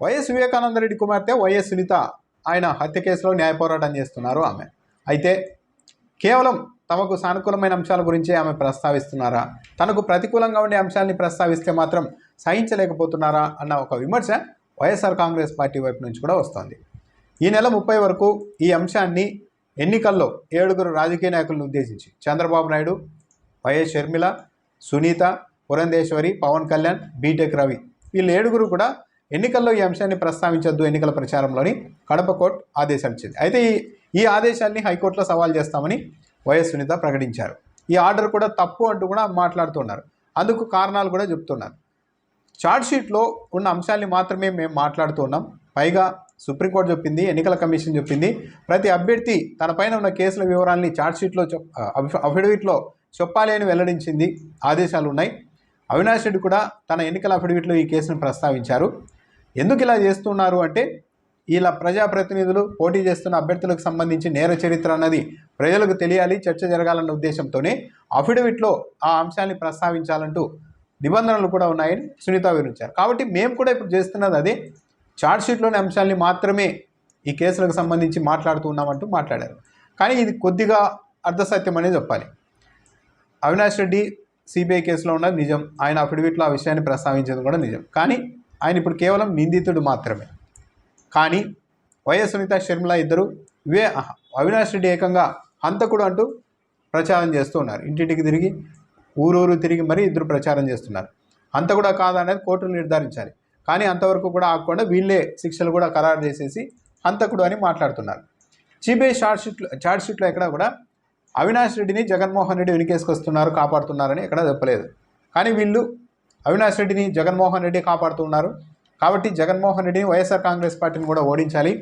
YS Vivekananda Reddy కుమార్తె YS Sunitha ఆయన హత్య కేసులో న్యాయ పోరాటం చేస్తున్నారు ఆమె. అయితే కేవలం తమకు సానుకూలమైన అంశాల గురించే ఆమె ప్రస్తావిస్తున్నారా, తనకు ప్రతికూలంగా ఉండే అంశాలని ప్రస్తావిస్తే మాత్రం సహించలేకపోతున్నారా అన్న ఒక విమర్శ వైఎస్ఆర్ కాంగ్రెస్ పార్టీ వైపు నుంచి కూడా వస్తోంది. ఈ నెల 30 వరకు ఈ అంశాన్ని ఎన్నికల్లో 7 రాజకీయ నాయకులను ఉద్దేశించి చంద్రబాబు నాయుడు, వైఎస్ షర్మిల, సునీత, పురంధేశ్వరి, పవన్ కళ్యాణ్, బీటెక్ రవి వీళ్ళు 7 కూడా ఎన్నికల్లో ఈ అంశాన్ని ప్రస్తావించొద్దు ఎన్నికల ప్రచారంలోని కడప కోర్టు ఆదేశాలు ఇచ్చింది. అయితే ఈ ఆదేశాన్ని హైకోర్టులో సవాల్ చేస్తామని వైఎస్ సునీత ప్రకటించారు. ఈ ఆర్డర్ కూడా తప్పు అంటూ కూడా మాట్లాడుతున్నారు. అందుకు కారణాలు కూడా చెప్తున్నారు. ఛార్జ్షీట్లో ఉన్న అంశాన్ని మాత్రమే మేము మాట్లాడుతున్నాం, పైగా సుప్రీంకోర్టు చెప్పింది, ఎన్నికల కమిషన్ చెప్పింది, ప్రతి అభ్యర్థి తన పైన ఉన్న కేసుల వివరాలని ఛార్జ్షీట్లో అఫిడవిట్లో చెప్పాలి అని వెల్లడించింది, ఆదేశాలు ఉన్నాయి. అవినాష్ రెడ్డి కూడా తన ఎన్నికల అఫిడవిట్లో ఈ కేసును ప్రస్తావించారు. ఎందుకు ఇలా చేస్తున్నారు అంటే ఇలా ప్రజాప్రతినిధులు పోటీ చేస్తున్న అభ్యర్థులకు సంబంధించి నేర చరిత్ర అన్నది ప్రజలకు తెలియాలి, చర్చ జరగాలన్న ఉద్దేశంతోనే అఫిడవిట్లో ఆ అంశాన్ని ప్రస్తావించాలంటూ నిబంధనలు కూడా ఉన్నాయని సునీత వివరించారు. కాబట్టి మేము కూడా ఇప్పుడు చేస్తున్నది అదే, ఛార్జ్షీట్లోని అంశాలని మాత్రమే ఈ కేసులకు సంబంధించి మాట్లాడుతున్నామంటూ మాట్లాడారు. కానీ ఇది కొద్దిగా అర్ధసత్యం అనేది చెప్పాలి. అవినాష్ రెడ్డి సిబిఐ కేసులో ఉన్నది నిజం, ఆయన అఫిడవిట్లో ఆ విషయాన్ని ప్రస్తావించేది కూడా నిజం. కానీ ఆయన ఇప్పుడు కేవలం నిందితుడు మాత్రమే. కానీ వైఎస్ సునీత, షర్మిల ఇద్దరు అవినాష్ రెడ్డి ఏకంగా హంతకుడు అంటూ ప్రచారం చేస్తూ ఉన్నారు. ఇంటింటికి తిరిగి ఊరూరు తిరిగి మరీ ఇద్దరు ప్రచారం చేస్తున్నారు. హంతకుడా కాదా అనేది కోర్టులు నిర్ధారించాలి. కానీ అంతవరకు కూడా ఆగకుండా వీళ్ళే శిక్షలు కూడా ఖరారు చేసేసి హంతకుడు అని మాట్లాడుతున్నారు. సిబిఐ ఛార్జ్షీట్లో ఎక్కడ కూడా అవినాష్ రెడ్డిని జగన్మోహన్ రెడ్డి వెనుకేసుకొస్తున్నారు, కాపాడుతున్నారని ఎక్కడా చెప్పలేదు. కానీ వీళ్ళు అవినాష్ రెడ్డిని జగన్మోహన్ రెడ్డి కాపాడుతున్నారు కాబట్టి జగన్మోహన్ రెడ్డిని వైఎస్ఆర్ కాంగ్రెస్ పార్టీని కూడా ఓడించాలి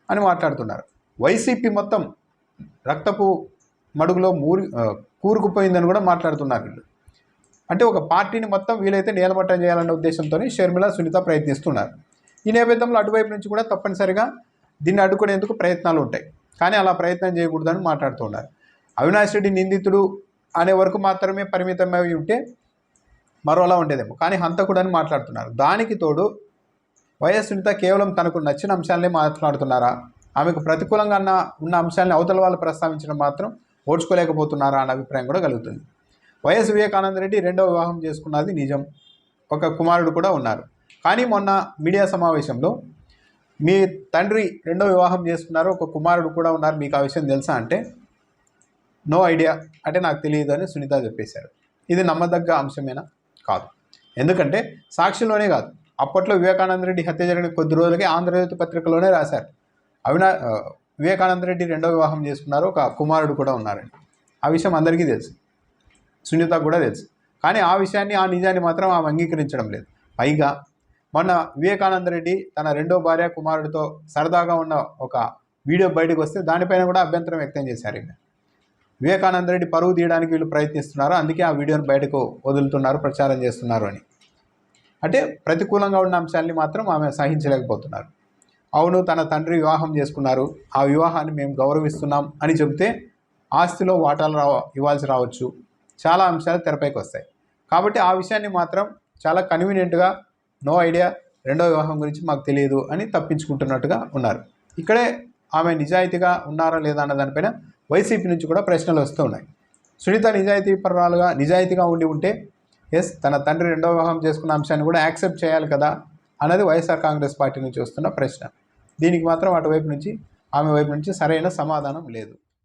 అని మాట్లాడుతున్నారు. వైసీపీ మొత్తం రక్తపు మడుగులో కూరుకుపోయిందని కూడా మాట్లాడుతున్నారు వీళ్ళు. అంటే ఒక పార్టీని మొత్తం వీలైతే నేలమట్టం చేయాలన్న ఉద్దేశంతో షర్మిల, సునీత ప్రయత్నిస్తున్నారు. ఈ నేపథ్యంలో అటువైపు నుంచి కూడా తప్పనిసరిగా దీన్ని అడ్డుకునేందుకు ప్రయత్నాలు ఉంటాయి. కానీ అలా ప్రయత్నం చేయకూడదని మాట్లాడుతున్నారు. అవినాష్ రెడ్డి నిందితుడు అనే వరకు మాత్రమే పరిమితమై ఉంటే మరోలా ఉండేదేమో, కానీ హంతకుడు అని మాట్లాడుతున్నారు. దానికి తోడు వైఎస్ సునీత కేవలం తనకు నచ్చిన అంశాలనే మాట్లాడుతున్నారా, ఆమెకు ప్రతికూలంగా ఉన్న అంశాలని అవతల వాళ్ళు ప్రస్తావించడం మాత్రం ఓడ్చుకోలేకపోతున్నారా అన్న అభిప్రాయం కూడా కలుగుతుంది. వైఎస్ వివేకానందరెడ్డి 2వ వివాహం చేసుకున్నది నిజం, ఒక కుమారుడు కూడా ఉన్నారు. కానీ మొన్న మీడియా సమావేశంలో మీ తండ్రి 2వ వివాహం చేసుకున్నారు, ఒక కుమారుడు కూడా ఉన్నారు, మీకు ఆ విషయం తెలుసా అంటే నో ఐడియా, అంటే నాకు తెలియదు అని సునీత చెప్పేశారు. ఇది నమ్మదగ్గ అంశమేనా? కాదు. ఎందుకంటే సాక్షిలోనే కాదు, అప్పట్లో వివేకానందరెడ్డి హత్య జరిగిన కొద్ది రోజులకే ఆంధ్రజ్యోతి పత్రికలోనే రాశారు వివేకానందరెడ్డి 2వ వివాహం చేసుకున్నారు, ఒక కుమారుడు కూడా ఉన్నారని. ఆ విషయం అందరికీ తెలుసు, సునీత కూడా తెలుసు. కానీ ఆ విషయాన్ని, ఆ నిజాన్ని మాత్రం ఆమె అంగీకరించడం లేదు. పైగా మొన్న వివేకానందరెడ్డి తన 2వ భార్య కుమారుడితో సరదాగా ఉన్న ఒక వీడియో బయటకు వస్తే దానిపైన కూడా అభ్యంతరం వ్యక్తం చేశారు. వివేకానందరెడ్డి పరువు తీయడానికి వీళ్ళు ప్రయత్నిస్తున్నారు, అందుకే ఆ వీడియోని బయటకు వదులుతున్నారు, ప్రచారం చేస్తున్నారు అని. అంటే ప్రతికూలంగా ఉన్న అంశాన్ని మాత్రం ఆమె సహించలేకపోతున్నారు. అవును, తన తండ్రి వివాహం చేసుకున్నారు, ఆ వివాహాన్ని మేము గౌరవిస్తున్నాం అని చెబితే ఆస్తిలో వాటాలు ఇవ్వాల్సి రావచ్చు, చాలా అంశాలు తెరపైకి వస్తాయి. కాబట్టి ఆ విషయాన్ని మాత్రం చాలా కన్వీనియంట్గా నో ఐడియా, 2వ వివాహం గురించి మాకు తెలియదు అని తప్పించుకుంటున్నట్టుగా ఉన్నారు. ఇక్కడే ఆమె నిజాయితీగా ఉన్నారా లేదా అన్న దానిపైన వైసీపీ నుంచి కూడా ప్రశ్నలు వస్తూ ఉన్నాయి. సునీత నిజాయితీగా ఉంటే తన తండ్రి 2వ వివాహం చేసుకున్న అంశాన్ని కూడా యాక్సెప్ట్ చేయాలి కదా అన్నది వైఎస్ఆర్ కాంగ్రెస్ పార్టీ నుంచి వస్తున్న ప్రశ్న. దీనికి మాత్రం ఆమె వైపు నుంచి సరైన సమాధానం లేదు.